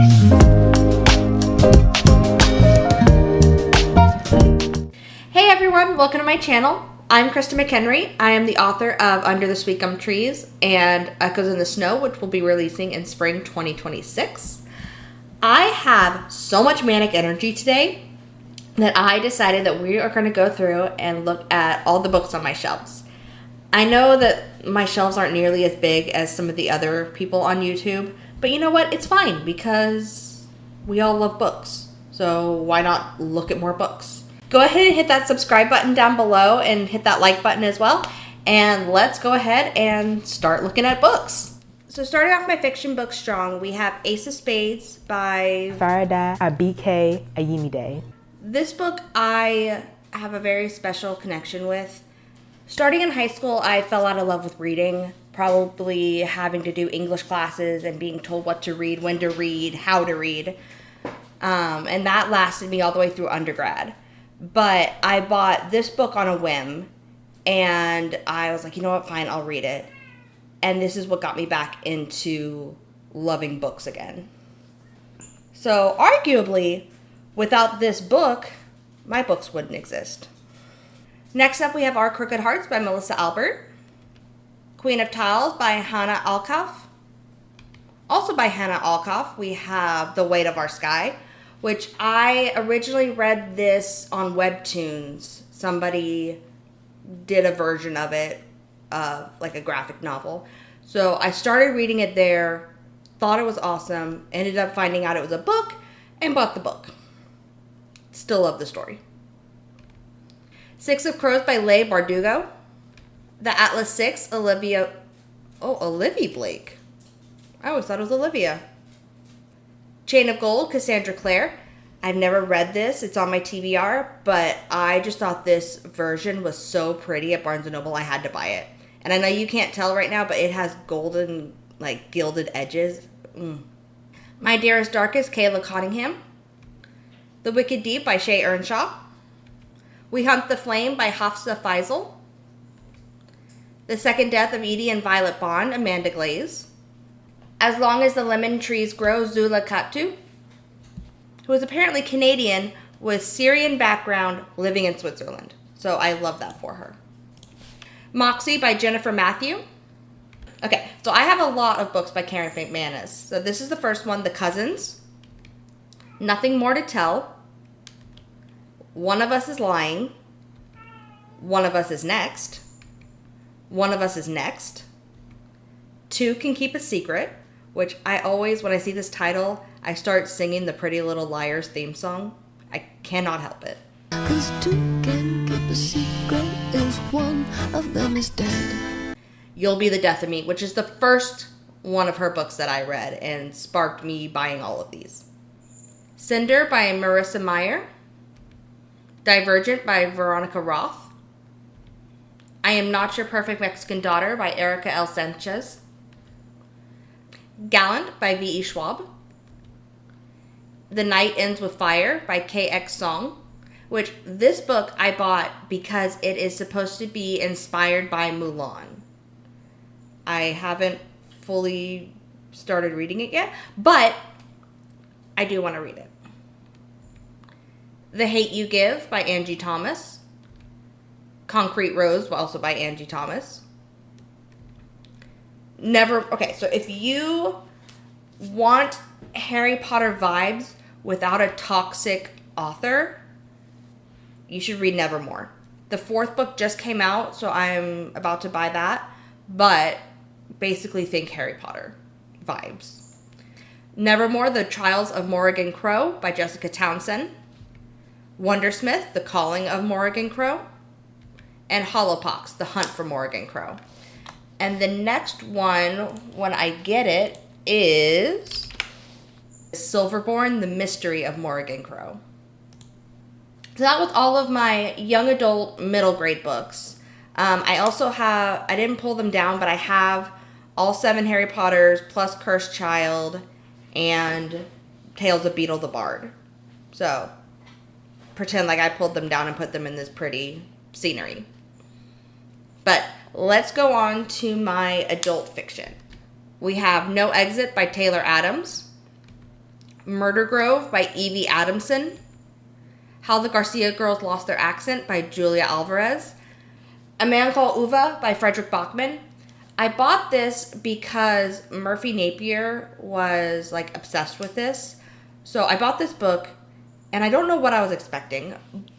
Hey everyone, welcome to my channel. I'm Krista McHenry. I am the author of Under the Sweet Gum Trees and Echoes in the Snow, which will be releasing in spring 2026. I have so much manic energy today that I decided that we are going to go through and look at all the books on my shelves. I know that my shelves aren't nearly as big as some of the other people on YouTube, but you know what? It's fine because we all love books. So why not look at more books? Go ahead and hit that subscribe button down below and hit that like button as well. And let's go ahead and start looking at books. So starting off my fiction book strong, we have Ace of Spades by Farida Abike Ayimide. This book I have a very special connection with. Starting in high school, I fell out of love with reading, probably having to do English classes and being told what to read, when to read, how to read. And that lasted me all the way through undergrad. But I bought this book on a whim, and I was like, you know what, fine, I'll read it. And this is what got me back into loving books again. So arguably, without this book, my books wouldn't exist. Next up, we have Our Crooked Hearts by Melissa Albert. Queen of Tiles by Hannah Alkoff. Also by Hannah Alkoff, we have The Weight of Our Sky, which I originally read this on Webtoons. Somebody did a version of it, like a graphic novel. So I started reading it there, thought it was awesome, ended up finding out it was a book, and bought the book. Still love the story. Six of Crows by Leigh Bardugo. The Atlas Six, Olivia Blake. I always thought it was Olivia. Chain of Gold, Cassandra Clare. I've never read this. It's on my TBR, but I just thought this version was so pretty at Barnes & Noble, I had to buy it. And I know you can't tell right now, but it has golden, like, gilded edges. My Dearest Darkest, Kayla Cottingham. The Wicked Deep by Shay Earnshaw. We Hunt the Flame by Hafsa Faisal. The Second Death of Edie and Violet Bond, Amanda Glaze. As Long as the Lemon Trees Grow, Zula Kattu, who is apparently Canadian with Syrian background living in Switzerland. So I love that for her. Moxie by Jennifer Matthew. Okay, so I have a lot of books by Karen McManus. So this is the first one, The Cousins. Nothing More to Tell. One of Us is Lying. One of Us is Next. One of Us is Next. Two Can Keep a Secret, which I always, when I see this title, I start singing the Pretty Little Liars theme song. I cannot help it. 'Cause two can keep a secret is one of them is dead. You'll Be the Death of Me, which is the first one of her books that I read and sparked me buying all of these. Cinder by Marissa Meyer. Divergent by Veronica Roth. I Am Not Your Perfect Mexican Daughter by Erica L. Sanchez. Gallant by V.E. Schwab. The Night Ends with Fire by K.X. Song, which this book I bought because it is supposed to be inspired by Mulan. I haven't fully started reading it yet, but I do want to read it. The Hate You Give by Angie Thomas. Concrete Rose, also by Angie Thomas. Okay, so if you want Harry Potter vibes without a toxic author, you should read Nevermore. The fourth book just came out, so I'm about to buy that, but basically think Harry Potter vibes. Nevermore, The Trials of Morrigan Crow by Jessica Townsend. Wondersmith, The Calling of Morrigan Crow. And Hollowpox, The Hunt for Morrigan Crow. And the next one, when I get it, is Silverborn, The Mystery of Morrigan Crow. So that was all of my young adult middle grade books. I also have, I didn't pull them down, but I have all 7 Harry Potters plus Cursed Child and Tales of Beetle the Bard. So pretend like I pulled them down and put them in this pretty scenery. But let's go on to my adult fiction. We have No Exit by Taylor Adams. Murder Grove by Evie Adamson. How the Garcia Girls Lost Their Accent by Julia Alvarez. A Man Called Uva by Frederick Bachman. I bought this because Murphy Napier was like obsessed with this. So I bought this book and I don't know what I was expecting,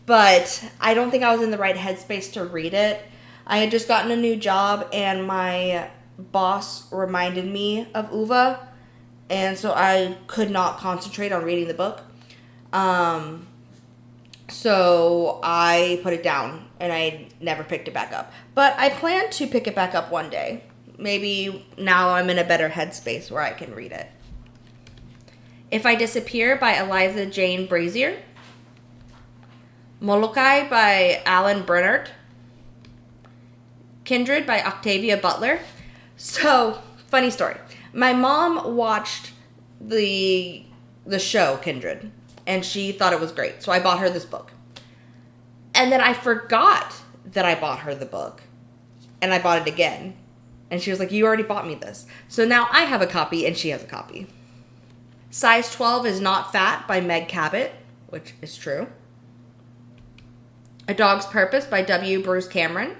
but I don't think I was in the right headspace to read it. I had just gotten a new job and my boss reminded me of Uva, and so I could not concentrate on reading the book. So I put it down and I never picked it back up. But I plan to pick it back up one day. Maybe now I'm in a better headspace where I can read it. If I Disappear by Eliza Jane Brazier. Molokai by Alan Bernard. Kindred by Octavia Butler. So, funny story. My mom watched the show Kindred, and she thought it was great. So I bought her this book. And then I forgot that I bought her the book. And I bought it again. And she was like, you already bought me this. So now I have a copy and she has a copy. Size 12 is Not Fat by Meg Cabot, which is true. A Dog's Purpose by W. Bruce Cameron.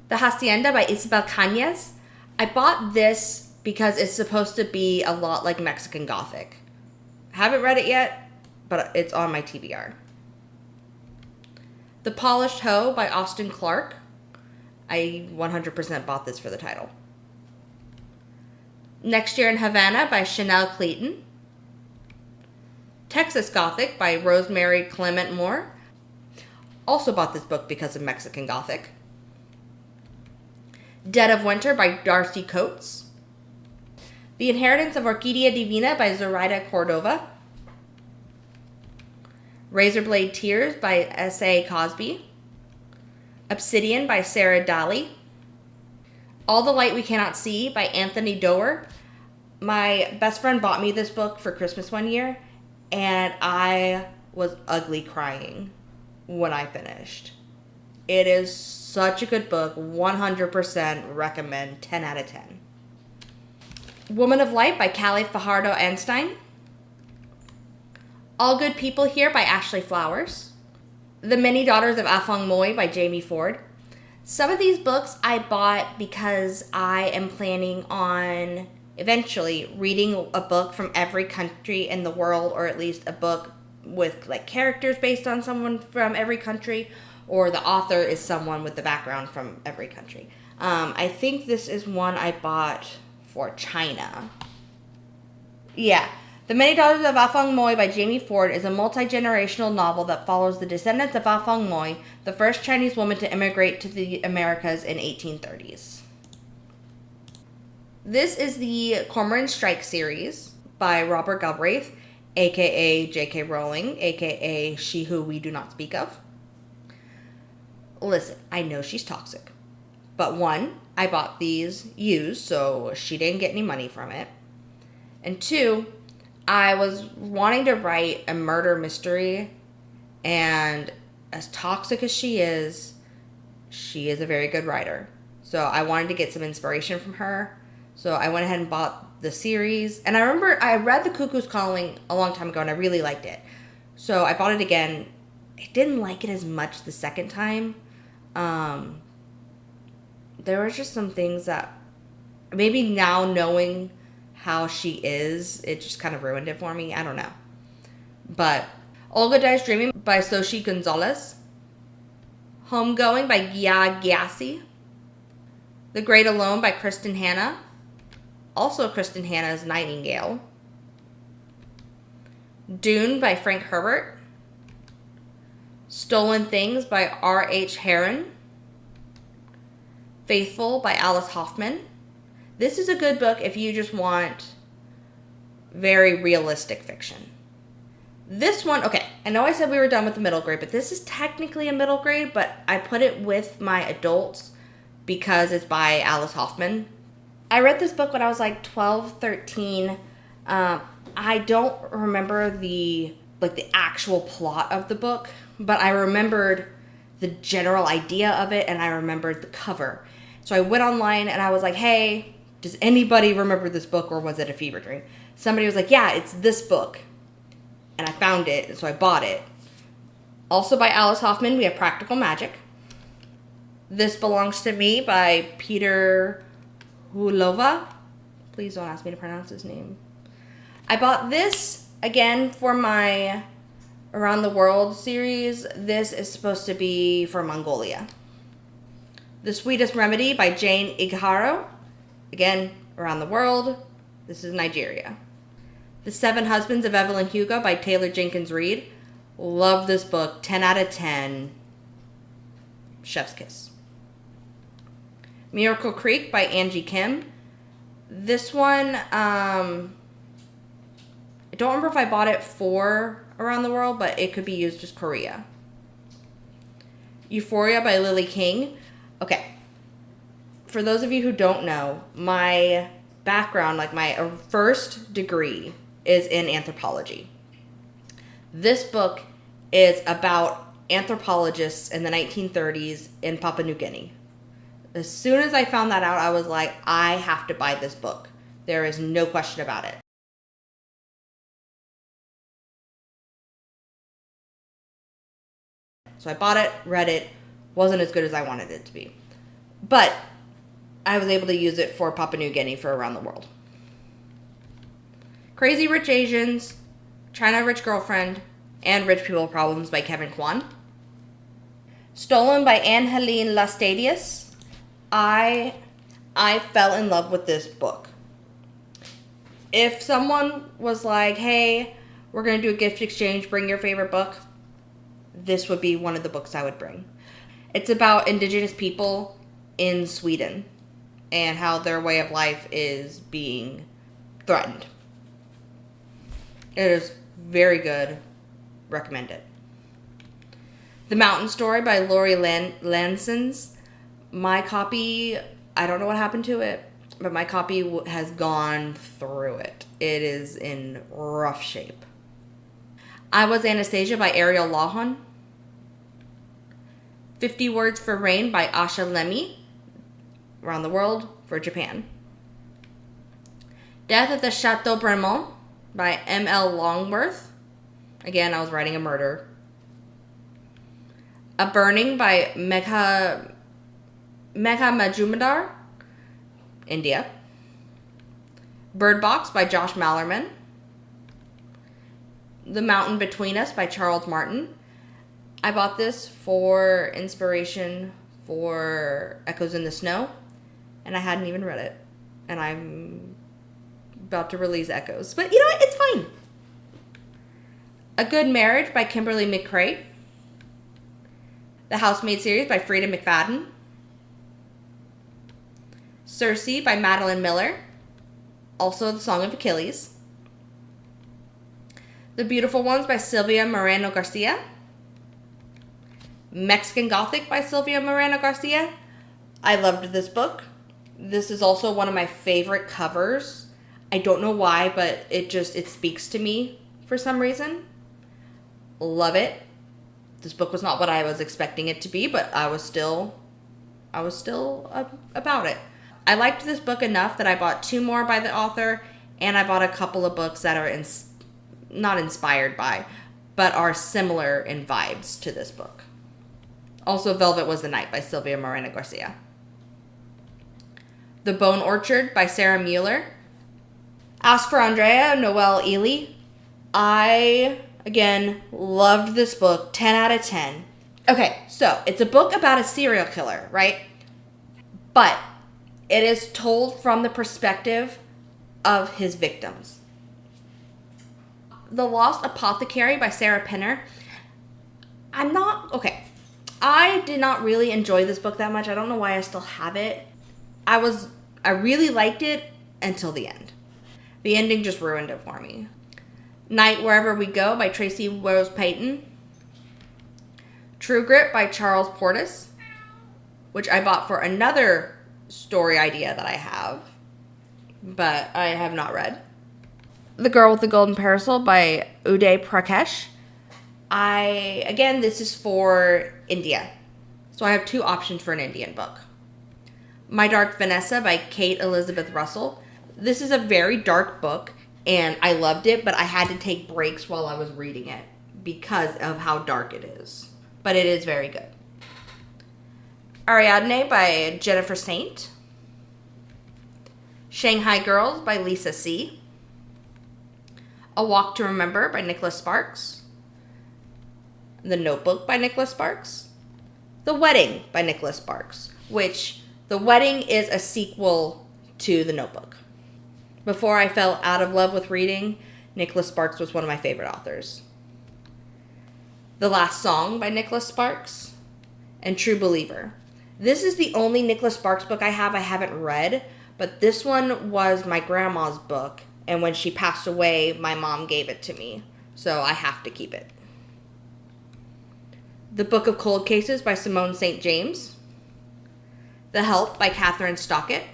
The Hacienda by Isabel Cañas. I bought this because it's supposed to be a lot like Mexican Gothic. Haven't read it yet, but it's on my TBR. The Polished Hoe by Austin Clarke. I 100% bought this for the title. Next Year in Havana by Chanel Clayton. Texas Gothic by Rosemary Clement Moore. Also bought this book because of Mexican Gothic. Dead of Winter by Darcy Coates. The Inheritance of Orquídea Divina by Zoraida Cordova. Razorblade Tears by S.A. Cosby. Obsidian by Sarah Dali. All the Light We Cannot See by Anthony Doerr. My best friend bought me this book for Christmas one year, and I was ugly crying when I finished. It is such a good book. 100% recommend. 10 out of 10. Woman of Light by Callie Fajardo Einstein. All Good People Here by Ashley Flowers. The Many Daughters of Afong Moy by Jamie Ford. Some of these books I bought because I am planning on eventually reading a book from every country in the world, or at least a book with like characters based on someone from every country, or the author is someone with the background from every country. I think this is one I bought for China. Yeah. The Many Daughters of Afong Moy by Jamie Ford is a multi-generational novel that follows the descendants of Afong Moy, the first Chinese woman to immigrate to the Americas in 1830s. This is the Cormoran Strike series by Robert Galbraith, aka J.K. Rowling, aka She Who We Do Not Speak Of. Listen, I know she's toxic, but one, I bought these used, so she didn't get any money from it. And two, I was wanting to write a murder mystery, and as toxic as she is a very good writer. So I wanted to get some inspiration from her. So I went ahead and bought the series. And I remember I read The Cuckoo's Calling a long time ago, and I really liked it. So I bought it again. I didn't like it as much the second time. There were just some things that maybe now knowing how she is, it just kind of ruined it for me. I don't know. But Olga Dies Dreaming by Xochitl Gonzalez. Homegoing by Gia Gyasi. The Great Alone by Kristen Hanna. Also Kristen Hanna's Nightingale. Dune by Frank Herbert. Stolen Things by R.H. Herron. Faithful by Alice Hoffman. This is a good book if you just want very realistic fiction. This one, okay, I know I said we were done with the middle grade, but this is technically a middle grade, but I put it with my adults because it's by Alice Hoffman. I read this book when I was like 12, 13. I don't remember the actual plot of the book, but I remembered the general idea of it, and I remembered the cover. So I went online and I was like, hey, does anybody remember this book, or was it a fever dream? Somebody was like, yeah, it's this book. And I found it, and so I bought it. Also by Alice Hoffman, we have Practical Magic. This Belongs to Me by Peter Hulova. Please don't ask me to pronounce his name. I bought this, again, for my Around the World series. This is supposed to be for Mongolia. The Sweetest Remedy by Jane Igiharo. Again, Around the World. This is Nigeria. The Seven Husbands of Evelyn Hugo by Taylor Jenkins Reid. Love this book. 10 out of 10. Chef's kiss. Miracle Creek by Angie Kim. This one, I don't remember if I bought it for Around the World, but it could be used as Korea. Euphoria by Lily King. Okay. For those of you who don't know, my background, like my first degree, is in anthropology. This book is about anthropologists in the 1930s in Papua New Guinea. As soon as I found that out, I was like, I have to buy this book. There is no question about it. So I bought it, read it, wasn't as good as I wanted it to be. But I was able to use it for Papua New Guinea for Around the World. Crazy Rich Asians, China Rich Girlfriend, and Rich People Problems by Kevin Kwan. Stolen by Anne-Helene Lastadius. I fell in love with this book. If someone was like, hey, we're going to do a gift exchange, bring your favorite book, this would be one of the books I would bring. It's about indigenous people in Sweden and how their way of life is being threatened. It is very good. Recommend it. The Mountain Story by Lori Lansons. My copy, I don't know what happened to it, but my copy has gone through it. It is in rough shape. I Was Anastasia by Ariel Lawhon. 50 Words for Rain by Asha Lemme. Around the World for Japan. Death at the Chateau Bremont by M.L. Longworth. Again, I was writing a murder. A Burning by Megha Majumdar, India. Bird Box by Josh Mallerman. The Mountain Between Us by Charles Martin. I bought this for inspiration for Echoes in the Snow, and I hadn't even read it. And I'm about to release Echoes. But you know what? It's fine. A Good Marriage by Kimberly McCrae. The Housemaid series by Frida McFadden. Circe by Madeline Miller. Also The Song of Achilles. The Beautiful Ones by Silvia Moreno Garcia. Mexican Gothic by Silvia Moreno Garcia. I loved this book. This is also one of my favorite covers. I don't know why, but it speaks to me for some reason. Love it. This book was not what I was expecting it to be, but I was still about it. I liked this book enough that I bought 2 more by the author, and I bought a couple of books that are not inspired by, but are similar in vibes to this book. Also, Velvet Was the Night by Silvia Moreno Garcia. The Bone Orchard by Sarah Mueller. Ask for Andrea, Noelle Ely. I, again, loved this book. 10 out of 10. Okay, so it's a book about a serial killer, right? But it is told from the perspective of his victims. The Lost Apothecary by Sarah Penner. I did not really enjoy this book that much. I don't know why I still have it. I really liked it until the end. The ending just ruined it for me. Night Wherever We Go by Tracy Rose Payton. True Grit by Charles Portis, which I bought for another story idea that I have, but I have not read. The Girl with the Golden Parasol by Uday Prakash. This is for India. So I have 2 options for an Indian book. My Dark Vanessa by Kate Elizabeth Russell. This is a very dark book, and I loved it, but I had to take breaks while I was reading it because of how dark it is. But it is very good. Ariadne by Jennifer Saint. Shanghai Girls by Lisa C. A Walk to Remember by Nicholas Sparks. The Notebook by Nicholas Sparks. The Wedding by Nicholas Sparks, which The Wedding is a sequel to The Notebook. Before I fell out of love with reading, Nicholas Sparks was one of my favorite authors. The Last Song by Nicholas Sparks. And True Believer. This is the only Nicholas Sparks book I haven't read, but this one was my grandma's book, and when she passed away, my mom gave it to me, so I have to keep it. The Book of Cold Cases by Simone St. James. The Help by Catherine Stockett.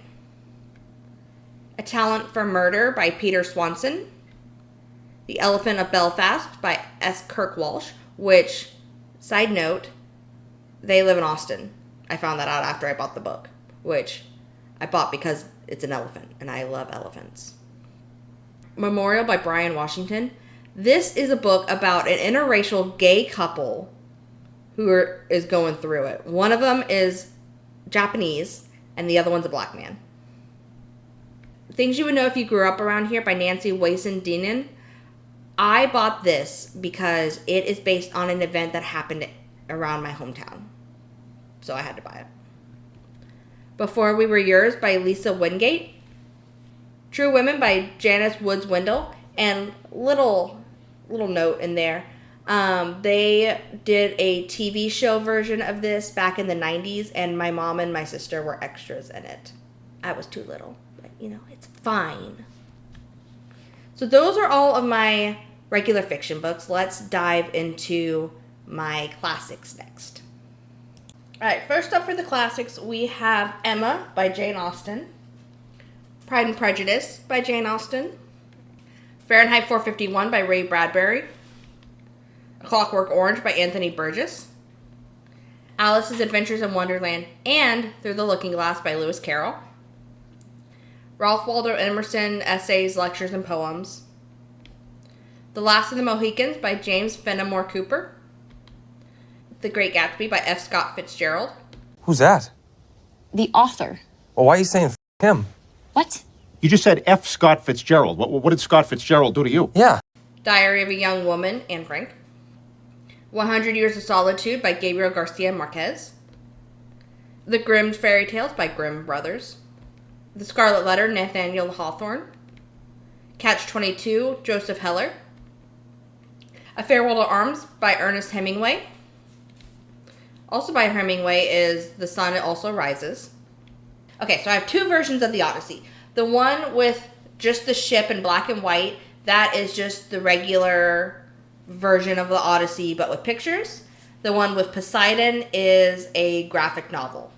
A Talent for Murder by Peter Swanson. The Elephant of Belfast by S. Kirk Walsh, which, side note, they live in Austin. I found that out after I bought the book, which I bought because it's an elephant, and I love elephants. Memorial by Brian Washington. This is a book about an interracial gay couple who is going through it. One of them is Japanese, and the other one's a black man. Things You Would Know If You Grew Up Around Here by Nancy Wason Deanan. I bought this because it is based on an event that happened around my hometown. So I had to buy it. Before We Were Yours by Lisa Wingate. True Women by Janice Woods Wendell. And little note in there. They did a TV show version of this back in the 90s, and my mom and my sister were extras in it. I was too little, but it's fine. So those are all of my regular fiction books. Let's dive into my classics next. All right, first up for the classics, we have Emma by Jane Austen, Pride and Prejudice by Jane Austen, Fahrenheit 451 by Ray Bradbury, A Clockwork Orange by Anthony Burgess, Alice's Adventures in Wonderland and Through the Looking Glass by Lewis Carroll, Ralph Waldo Emerson Essays, Lectures, and Poems, The Last of the Mohicans by James Fenimore Cooper, The Great Gatsby by F. Scott Fitzgerald. Who's that? The author. Well, why are you saying him? What? You just said F. Scott Fitzgerald. What did Scott Fitzgerald do to you? Yeah. Diary of a Young Woman, Anne Frank. 100 Years of Solitude by Gabriel Garcia Marquez. The Grimm Fairy Tales by Grimm Brothers. The Scarlet Letter, Nathaniel Hawthorne. Catch-22, Joseph Heller. A Farewell to Arms by Ernest Hemingway. Also by Hemingway is The Sun Also Rises. Okay, so I have two versions of the Odyssey. The one with just the ship in black and white, that is just the regular version of the Odyssey, but with pictures. The one with Poseidon is a graphic novel.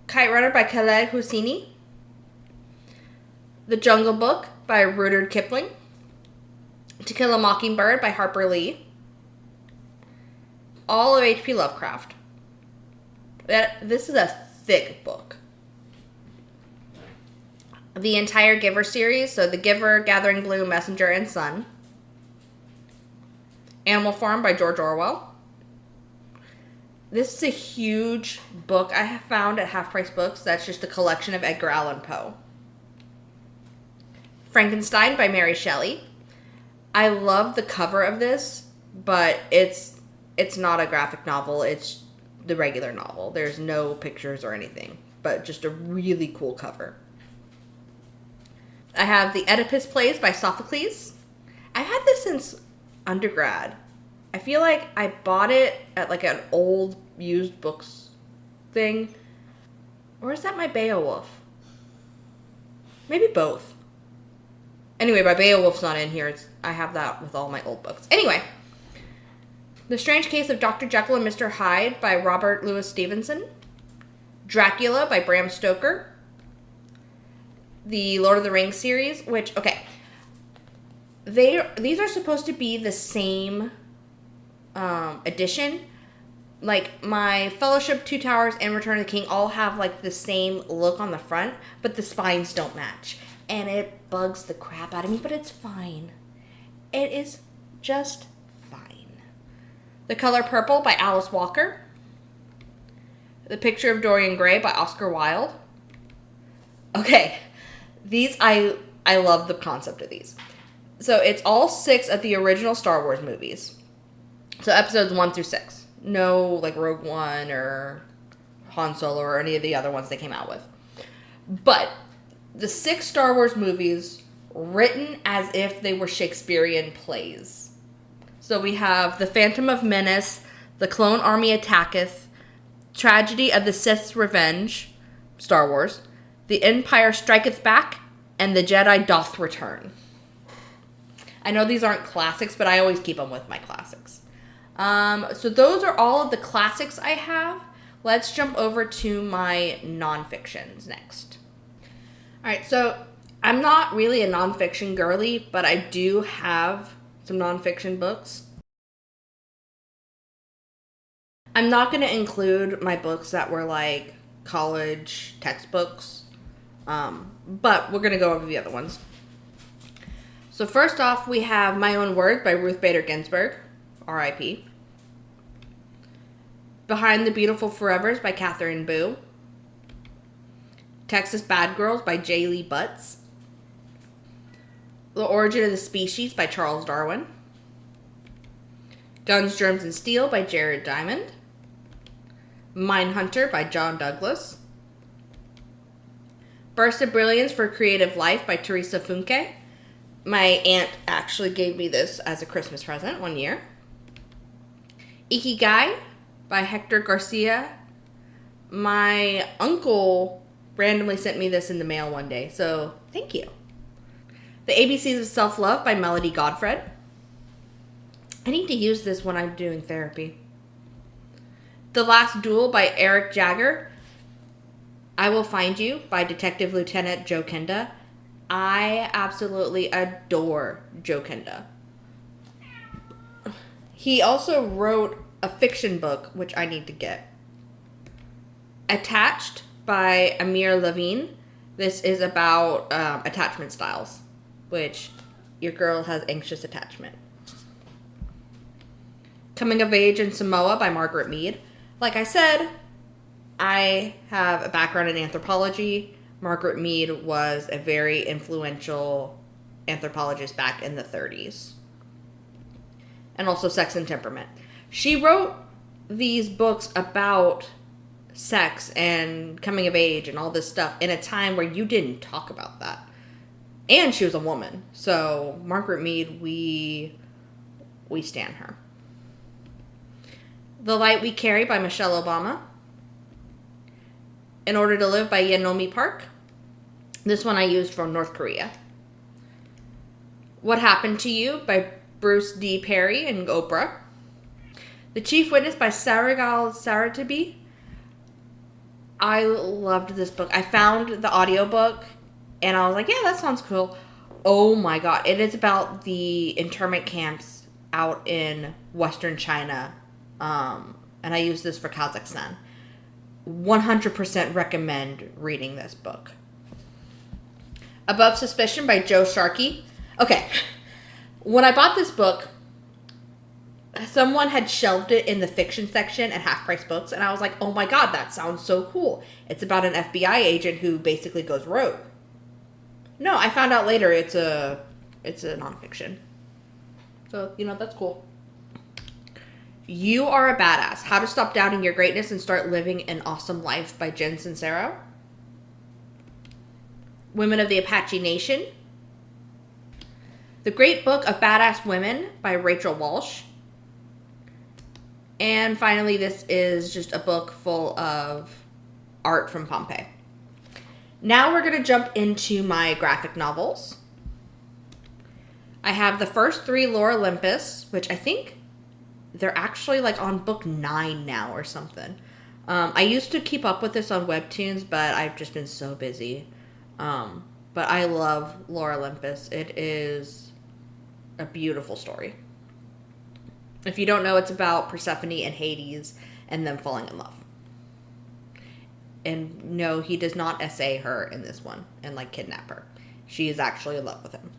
Kite Runner by Khaled Hosseini. The Jungle Book by Rudyard Kipling. To Kill a Mockingbird by Harper Lee. All of H.P. Lovecraft. This is a thick book. The entire Giver series, so The Giver, Gathering Blue, Messenger, and Son. Animal Farm by George Orwell. This is a huge book I have found at Half Price Books. That's just a collection of Edgar Allan Poe. Frankenstein by Mary Shelley. I love the cover of this, but it's not a graphic novel. It's the regular novel. There's no pictures or anything, but just a really cool cover. I have The Oedipus Plays by Sophocles. I've had this since undergrad. I feel like I bought it at like an old used books thing. Or is that my Beowulf? Maybe both. Anyway, my Beowulf's not in here. I have that with all my old books. Anyway. The Strange Case of Dr. Jekyll and Mr. Hyde by Robert Louis Stevenson. Dracula by Bram Stoker. The Lord of the Rings series, which, okay. These are supposed to be the same edition, Like, my Fellowship, Two Towers, and Return of the King all have, like, the same look on the front, but the spines don't match. And it bugs the crap out of me, but it's fine. It is just fine. The Color Purple by Alice Walker. The Picture of Dorian Gray by Oscar Wilde. Okay, these, I love the concept of these. So it's all 6 of the original Star Wars movies. So episodes 1 through 6. No, like, Rogue One or Han Solo or any of the other ones they came out with. But the 6 Star Wars movies written as if they were Shakespearean plays. So we have The Phantom of Menace, The Clone Army Attacketh, Tragedy of the Sith's Revenge, Star Wars, The Empire Striketh Back, and The Jedi Doth Return. I know these aren't classics, but I always keep them with my classics. So those are all of the classics I have. Let's jump over to my nonfictions next. All right, so I'm not really a nonfiction girly, but I do have some nonfiction books. I'm not going to include my books that were like college textbooks, but we're going to go over the other ones. So first off, we have My Own Words by Ruth Bader Ginsburg, R.I.P. Behind the Beautiful Forevers by Catherine Boo. Texas Bad Girls by J. Lee Butts. The Origin of the Species by Charles Darwin. Guns, Germs, and Steel by Jared Diamond. Mindhunter by John Douglas. Burst of Brilliance for Creative Life by Teresa Funke. My aunt actually gave me this as a Christmas present one year. Ikigai by Hector Garcia. My uncle randomly sent me this in the mail one day, so thank you. The ABCs of Self-Love by Melody Godfred. I need to use this when I'm doing therapy. The Last Duel by Eric Jagger. I Will Find You by Detective Lieutenant Joe Kenda. I absolutely adore Joe Kenda. He also wrote a fiction book, which I need to get. Attached by Amir Levine. This is about attachment styles, which your girl has anxious attachment. Coming of Age in Samoa by Margaret Mead. Like I said, I have a background in anthropology. Margaret Mead was a very influential anthropologist back in the 30s. And also Sex and Temperament. She wrote these books about sex and coming of age and all this stuff in a time where you didn't talk about that. And she was a woman. So Margaret Mead, we stan her. The Light We Carry by Michelle Obama. In Order to Live by Yeonmi Park. This one I used from North Korea. What Happened to You by Bruce D. Perry and Oprah. The Chief Witness by Sarigal Saratabi. I loved this book. I found the audiobook and I was like, yeah, that sounds cool. Oh my god. It is about the internment camps out in Western China. And I used this for Kazakhstan. 100% recommend reading this book. Above Suspicion by Joe Sharkey. Okay. When I bought this book, someone had shelved it in the fiction section at Half Price Books, and I was like, oh my god, that sounds so cool. It's about an FBI agent who basically goes rogue. No, I found out later it's a nonfiction. So, that's cool. You Are a Badass. How to Stop Doubting Your Greatness and Start Living an Awesome Life by Jen Sincero. Women of the Apache Nation. The Great Book of Badass Women by Rachel Walsh. And finally, this is just a book full of art from Pompeii. Now we're going to jump into my graphic novels. I have the first 3 Lore Olympus, which I think they're actually like on book 9 now or something. I used to keep up with this on Webtoons, but I've just been so busy. But I love Lore Olympus. It is a beautiful story. If you don't know, it's about Persephone and Hades and them falling in love. And no, he does not SA her in this one and like kidnap her. She is actually in love with him.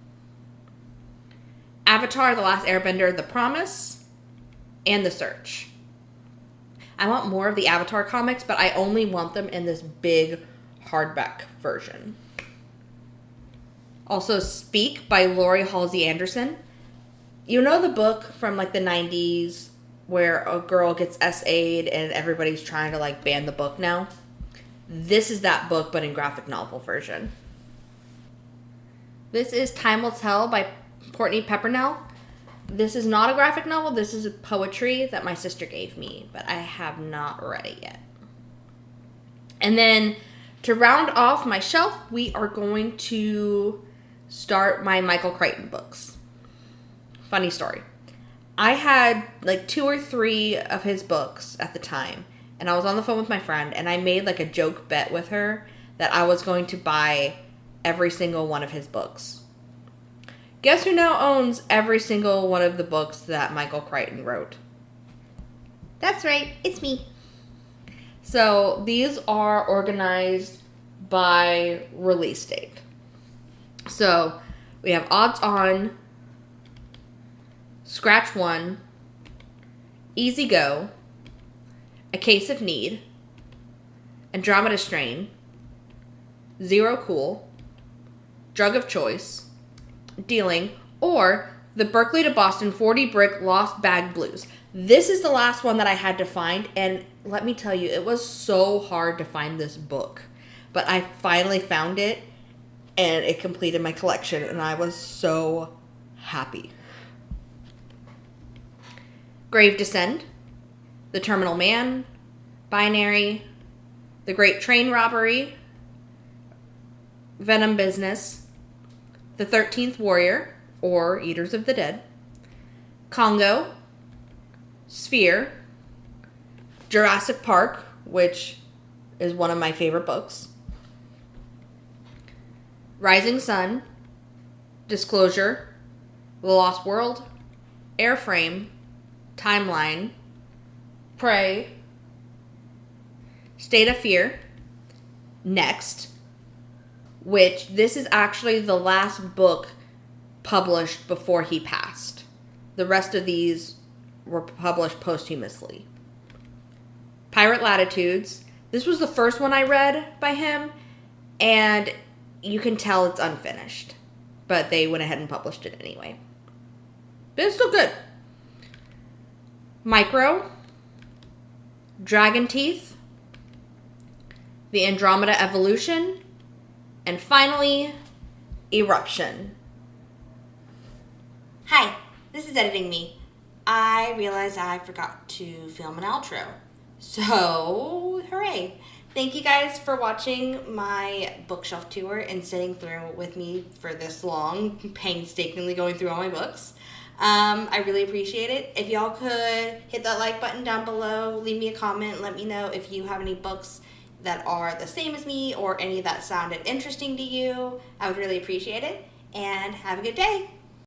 Avatar: The Last Airbender, The Promise, and The Search. I want more of the Avatar comics, but I only want them in this big hardback version. Also, Speak by Lori Halsey Anderson. You know the book from like the 90s where a girl gets SA'd and everybody's trying to like ban the book now? This is that book, but in graphic novel version. This is Time Will Tell by Courtney Peppernell. This is not a graphic novel. This is poetry that my sister gave me, but I have not read it yet. And then to round off my shelf, we are going to start my Michael Crichton books. Funny story. I had like 2 or 3 of his books at the time, and I was on the phone with my friend, and I made like a joke bet with her that I was going to buy every single one of his books. Guess who now owns every single one of the books that Michael Crichton wrote? That's right, it's me. So these are organized by release date. So we have Odds On, Scratch One, Easy Go, A Case of Need, Andromeda Strain, Zero Cool, Drug of Choice, Dealing, or the Berkeley to Boston 40 Brick Lost Bag Blues. This is the last one that I had to find, and let me tell you, it was so hard to find this book. But I finally found it, and it completed my collection, and I was so happy. Grave Descend, The Terminal Man, Binary, The Great Train Robbery, Venom Business, The 13th Warrior, or Eaters of the Dead, Congo, Sphere, Jurassic Park, which is one of my favorite books, Rising Sun, Disclosure, The Lost World, Airframe, Timeline, Prey, State of Fear, Next, which this is actually the last book published before he passed. The rest of these were published posthumously. Pirate Latitudes. This was the first one I read by him, and you can tell it's unfinished. But they went ahead and published it anyway. But it's still good. Micro, Dragon Teeth, The Andromeda Evolution, and finally, Eruption. Hi, this is Editing Me. I realized I forgot to film an outro. So, hooray. Thank you guys for watching my bookshelf tour and sitting through with me for this long, painstakingly going through all my books. I really appreciate it. If y'all could hit that like button down below, leave me a comment, let me know if you have any books that are the same as me or any that sounded interesting to you. I would really appreciate it. And have a good day.